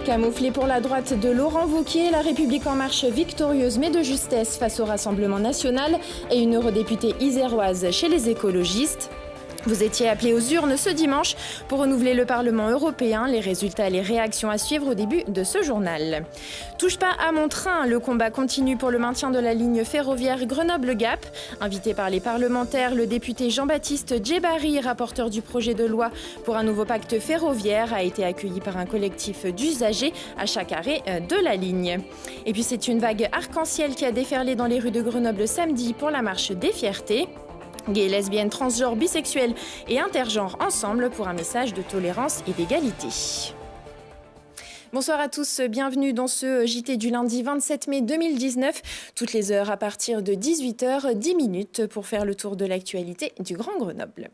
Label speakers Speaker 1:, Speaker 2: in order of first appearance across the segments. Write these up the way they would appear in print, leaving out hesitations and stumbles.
Speaker 1: Camouflé pour la droite de Laurent Wauquiez, La République En Marche victorieuse mais de justesse face au Rassemblement National et une eurodéputée iséroise chez les écologistes. Vous étiez appelés aux urnes ce dimanche pour renouveler le Parlement européen. Les résultats et les réactions à suivre au début de ce journal. Touche pas à mon train, le combat continue pour le maintien de la ligne ferroviaire Grenoble-Gap. Invité par les parlementaires, le député Jean-Baptiste Djebari, rapporteur du projet de loi pour un nouveau pacte ferroviaire, a été accueilli par un collectif d'usagers à chaque arrêt de la ligne. Et puis c'est une vague arc-en-ciel qui a déferlé dans les rues de Grenoble samedi pour la marche des fiertés. Gays, lesbiennes, transgenres, bisexuels et intergenres ensemble pour un message de tolérance et d'égalité. Bonsoir à tous, bienvenue dans ce JT du lundi 27 mai 2019. Toutes les heures à partir de 18h10 pour faire le tour de l'actualité du Grand Grenoble.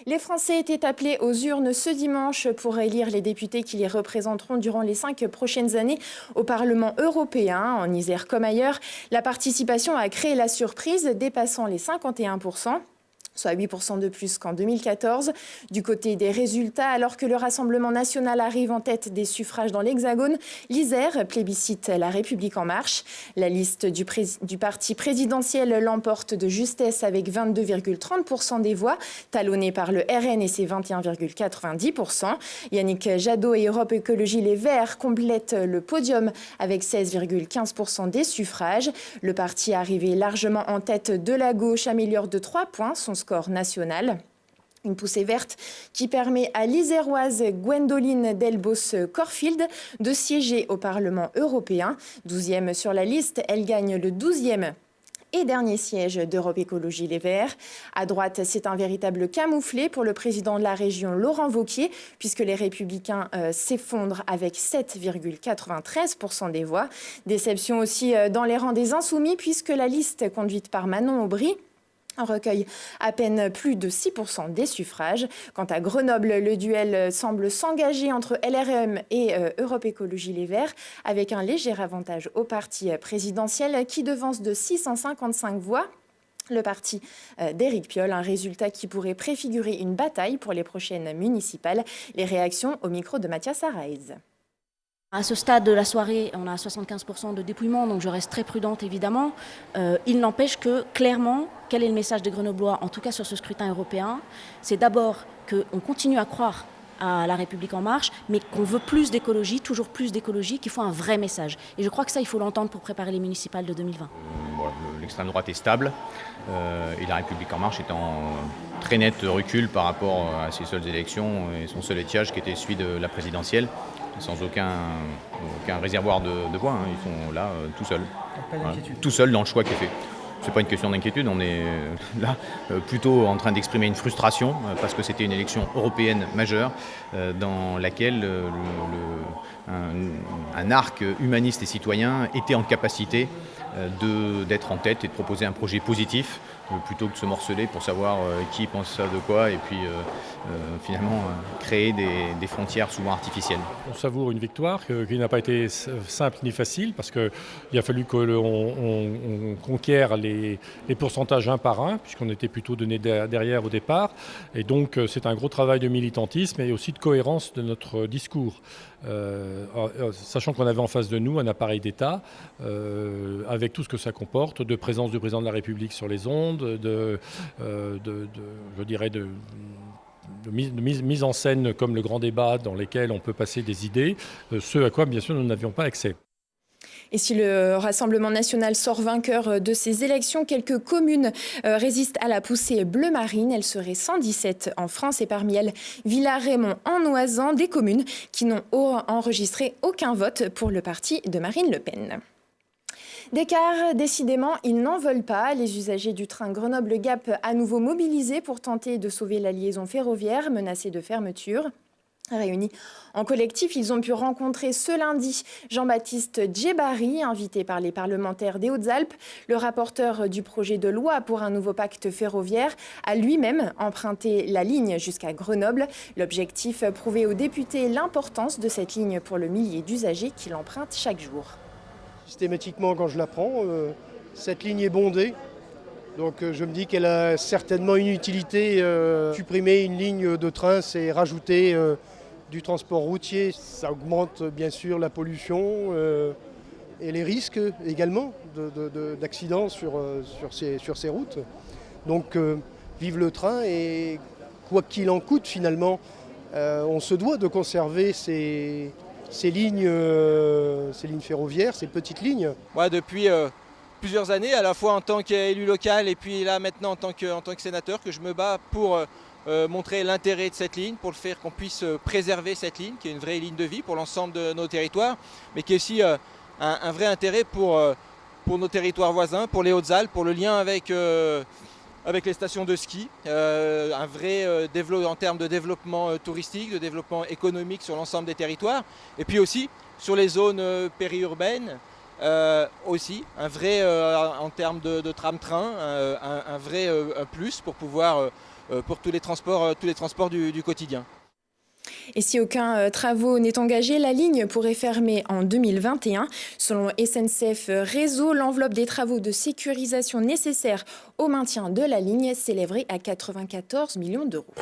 Speaker 1: Les Français étaient appelés aux urnes ce dimanche pour élire les députés qui les représenteront durant les 5 prochaines années au Parlement européen. En Isère comme ailleurs, la participation a créé la surprise, dépassant les 51%. Soit 8% de plus qu'en 2014. Du côté des résultats, alors que le Rassemblement national arrive en tête des suffrages dans l'Hexagone, l'Isère plébiscite La République En Marche. La liste du parti présidentiel l'emporte de justesse avec 22,30% des voix, talonnée par le RN et ses 21,90%. Yannick Jadot et Europe Écologie Les Verts complètent le podium avec 16,15% des suffrages. Le parti arrivé largement en tête de la gauche améliore de 3 points son score national. Une poussée verte qui permet à l'Iséroise Gwendoline Delbos-Corfield de siéger au Parlement européen. 12e sur la liste, elle gagne le 12e et dernier siège d'Europe Écologie Les Verts. À droite, c'est un véritable camouflet pour le président de la région, Laurent Wauquiez, puisque les Républicains s'effondrent avec 7,93% des voix. Déception aussi dans les rangs des Insoumis, puisque la liste conduite par Manon Aubry recueille à peine plus de 6% des suffrages. Quant à Grenoble, le duel semble s'engager entre LREM et Europe Écologie Les Verts, avec un léger avantage au parti présidentiel qui devance de 655 voix le parti d'Éric Piolle, un résultat qui pourrait préfigurer une bataille pour les prochaines municipales. Les réactions au micro de Mathias Araïz.
Speaker 2: À ce stade de la soirée, on a 75% de dépouillement, donc je reste très prudente évidemment. Il n'empêche que, clairement, quel est le message des Grenoblois, en tout cas sur ce scrutin européen? C'est d'abord qu'on continue à croire à La République En Marche, mais qu'on veut plus d'écologie, toujours plus d'écologie, qu'il faut un vrai message. Et je crois que ça, il faut l'entendre pour préparer les municipales de 2020.
Speaker 3: L'extrême droite est stable et La République En Marche est en très net recul par rapport à ses seules élections et son seul étiage qui était celui de la présidentielle, sans aucun réservoir de voix. Hein. Ils sont là tout seuls. Tout seuls dans le choix qui est fait. Ce n'est pas une question d'inquiétude, on est là plutôt en train d'exprimer une frustration parce que c'était une élection européenne majeure dans laquelle un arc humaniste et citoyen était en capacité d'être en tête et de proposer un projet positif plutôt que de se morceler pour savoir qui pense ça de quoi et puis finalement créer des frontières souvent artificielles.
Speaker 4: On savoure une victoire qui n'a pas été simple ni facile parce qu'il a fallu qu'on conquiert les pourcentages un par un puisqu'on était plutôt donné derrière au départ et donc c'est un gros travail de militantisme et aussi de cohérence de notre discours. Sachant qu'on avait en face de nous un appareil d'État avec tout ce que ça comporte, de présence du président de la République sur les ondes, de mise en scène comme le grand débat dans lesquels on peut passer des idées, ce à quoi bien sûr nous n'avions pas accès.
Speaker 1: Et si le Rassemblement national sort vainqueur de ces élections, quelques communes résistent à la poussée bleu marine. Elles seraient 117 en France et parmi elles, Villars-Rémont en Oisans, des communes qui n'ont enregistré aucun vote pour le parti de Marine Le Pen. D'écart, décidément, ils n'en veulent pas. Les usagers du train Grenoble-Gap à nouveau mobilisés pour tenter de sauver la liaison ferroviaire menacée de fermeture. Réunis en collectif, ils ont pu rencontrer ce lundi Jean-Baptiste Djebari, invité par les parlementaires des Hautes-Alpes. Le rapporteur du projet de loi pour un nouveau pacte ferroviaire a lui-même emprunté la ligne jusqu'à Grenoble. L'objectif, prouver aux députés l'importance de cette ligne pour le millier d'usagers qui l'empruntent chaque jour.
Speaker 5: Systématiquement, quand je la prends, cette ligne est bondée. Donc je me dis qu'elle a certainement une utilité. Supprimer une ligne de train, c'est rajouter du transport routier, ça augmente bien sûr la pollution et les risques également d'accidents sur ces routes. Donc vive le train et quoi qu'il en coûte finalement, on se doit de conserver ces lignes ferroviaires, ces petites lignes.
Speaker 6: Moi, depuis plusieurs années, à la fois en tant qu'élu local et puis là maintenant en tant que sénateur, que je me bats pour montrer l'intérêt de cette ligne, pour le faire qu'on puisse préserver cette ligne, qui est une vraie ligne de vie pour l'ensemble de nos territoires, mais qui est aussi un vrai intérêt pour nos territoires voisins, pour les Hautes-Alpes, pour le lien avec les stations de ski, un vrai en termes de développement touristique, de développement économique sur l'ensemble des territoires, et puis aussi sur les zones périurbaines, aussi un vrai en termes de tram-train, un vrai plus pour pouvoir pour tous les transports du quotidien.
Speaker 1: Et si aucun travaux n'est engagé, la ligne pourrait fermer en 2021. Selon SNCF Réseau, l'enveloppe des travaux de sécurisation nécessaires au maintien de la ligne s'élèverait à 94 millions d'euros.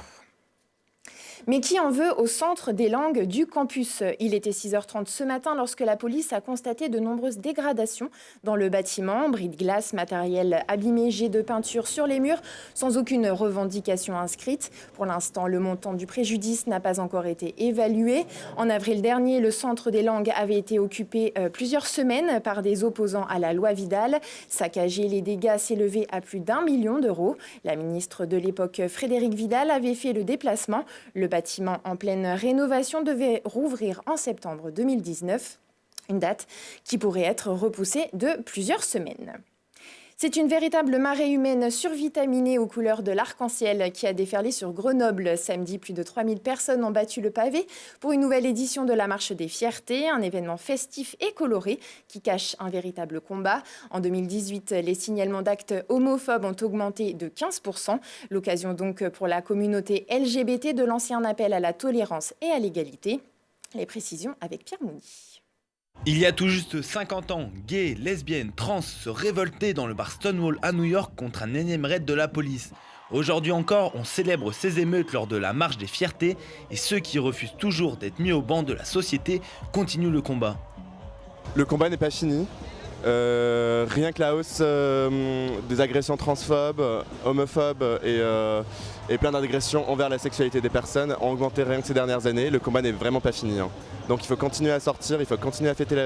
Speaker 1: Mais qui en veut au centre des langues du campus? Il était 6h30 ce matin lorsque la police a constaté de nombreuses dégradations dans le bâtiment. Bris de glace, matériel abîmé, jets de peinture sur les murs, sans aucune revendication inscrite. Pour l'instant, le montant du préjudice n'a pas encore été évalué. En avril dernier, le centre des langues avait été occupé plusieurs semaines par des opposants à la loi Vidal. Saccagés, les dégâts s'élevaient à plus d'1 million d'euros. La ministre de l'époque, Frédérique Vidal, avait fait le déplacement. Le bâtiment en pleine rénovation devait rouvrir en septembre 2019, une date qui pourrait être repoussée de plusieurs semaines. C'est une véritable marée humaine survitaminée aux couleurs de l'arc-en-ciel qui a déferlé sur Grenoble. Samedi, plus de 3000 personnes ont battu le pavé pour une nouvelle édition de la Marche des Fiertés, un événement festif et coloré qui cache un véritable combat. En 2018, les signalements d'actes homophobes ont augmenté de 15%. L'occasion donc pour la communauté LGBT de lancer un appel à la tolérance et à l'égalité. Les précisions avec Pierre Mouni.
Speaker 7: Il y a tout juste 50 ans, gays, lesbiennes, trans se révoltaient dans le bar Stonewall à New York contre un énième raid de la police. Aujourd'hui encore, on célèbre ces émeutes lors de la Marche des Fiertés et ceux qui refusent toujours d'être mis au banc de la société continuent le combat.
Speaker 8: Le combat n'est pas fini. Rien que la hausse des agressions transphobes, homophobes et plein d'agressions envers la sexualité des personnes ont augmenté rien que ces dernières années. Le combat n'est vraiment pas fini. Donc il faut continuer à sortir, il faut continuer à fêter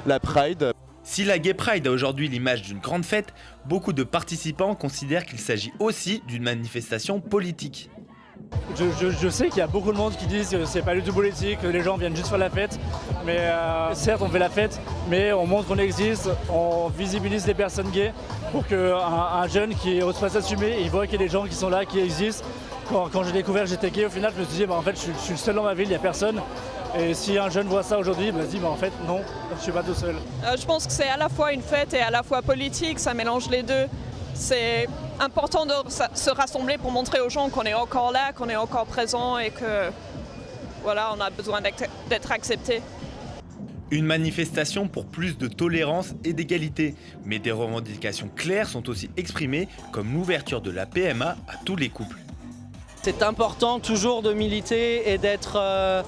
Speaker 8: la Pride.
Speaker 7: Si la Gay Pride a aujourd'hui l'image d'une grande fête, beaucoup de participants considèrent qu'il s'agit aussi d'une manifestation politique.
Speaker 9: Je sais qu'il y a beaucoup de monde qui disent que c'est pas du tout politique, que les gens viennent juste faire la fête. Mais certes, on fait la fête, mais on montre qu'on existe, on visibilise les personnes gays pour qu'un jeune qui ose pas s'assumer, il voit qu'il y a des gens qui sont là, qui existent. Quand j'ai découvert que j'étais gay, au final, je me suis dit, en fait, je suis le seul dans ma ville, il n'y a personne. Et si un jeune voit ça aujourd'hui, il se dit, en fait, non, je ne suis pas tout seul.
Speaker 10: Je pense que c'est à la fois une fête et à la fois politique, ça mélange les deux. C'est important de se rassembler pour montrer aux gens qu'on est encore là, qu'on est encore présent et que voilà, on a besoin d'être accepté.
Speaker 7: Une manifestation pour plus de tolérance et d'égalité. Mais des revendications claires sont aussi exprimées, comme l'ouverture de la PMA à tous les couples.
Speaker 11: C'est important toujours de militer et d'être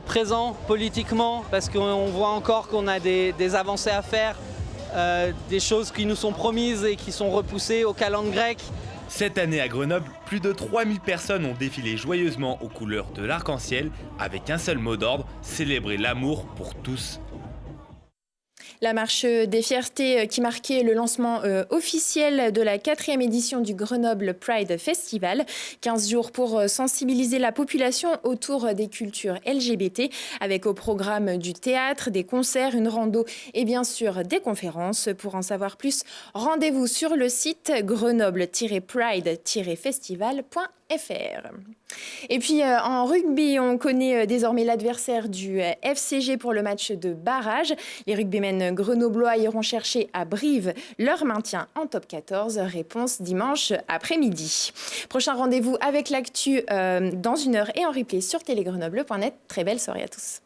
Speaker 11: présent politiquement parce qu'on voit encore qu'on a des avancées à faire. Des choses qui nous sont promises et qui sont repoussées aux calendes grecques.
Speaker 7: Cette année à Grenoble, plus de 3000 personnes ont défilé joyeusement aux couleurs de l'arc-en-ciel avec un seul mot d'ordre, célébrer l'amour pour tous.
Speaker 1: La Marche des Fiertés qui marquait le lancement officiel de la 4e édition du Grenoble Pride Festival. 15 jours pour sensibiliser la population autour des cultures LGBT, avec au programme du théâtre, des concerts, une rando et bien sûr des conférences. Pour en savoir plus, rendez-vous sur le site grenoble-pride-festival.fr. Et puis en rugby, on connaît désormais l'adversaire du FCG pour le match de barrage. Les rugbymen grenoblois iront chercher à Brive leur maintien en top 14. Réponse dimanche après-midi. Prochain rendez-vous avec l'actu dans 1 heure et en replay sur télégrenoble.net. Très belle soirée à tous.